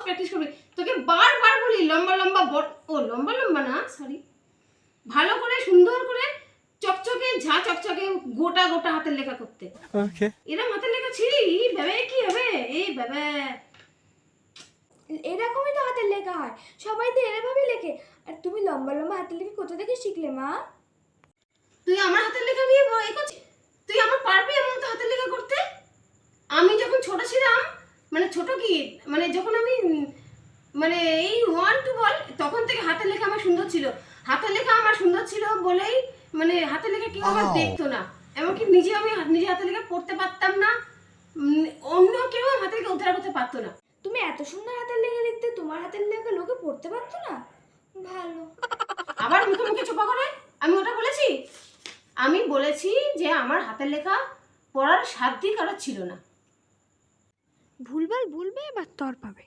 Practice করবি। তোকে বারবার বলি লম্বা লম্বা লম্বা লম্বা না, সরি, ভালো করে সুন্দর করে চকচকে ঝা চকচকে গোটা গোটা হাতের লেখা করতে। ওকে, এরকম হাতের লেখা ছিলি ভেবে কি হবে? এই ভেবে এরকমই তো হাতের লেখা হয়, সবাই তো এরকমই লেখে। আর তুমি লম্বা লম্বা হাতের লেখা কোথা থেকে শিখলে মা? তুই আমার হাতের লেখা নিয়ে ভয় করছিস? তুই আমার পারবি এমন মতো হাতের লেখা করতে? আমি যখন ছোট ছিলাম, মানে ছোট কি, মানে যখন আমি মানে এই 1 2 বল, তখন থেকে হাতের লেখা আমার সুন্দর ছিল। হাতের লেখা আমার সুন্দর ছিল বলেই মানে হাতের লেখা কেউ আমার দেখতো না, এমনকি আমি নিজে হাতের লেখা পড়তে পারতাম না, অন্য কেউ হাতের লেখা উদ্ধার করতে পারতো না। তুমি এত সুন্দর হাতের লেখা লিখতে, তোমার হাতের লেখা লোকে পড়তে পারতো না? ভালো। আবার মুখে মুখে চোপা করে আমি ওটা বলেছি? আমি বলেছি যে আমার হাতের লেখা পড়ার সাধ্যই কারোর ছিল না। ভুলভাল বলবে এবার তর পাবে।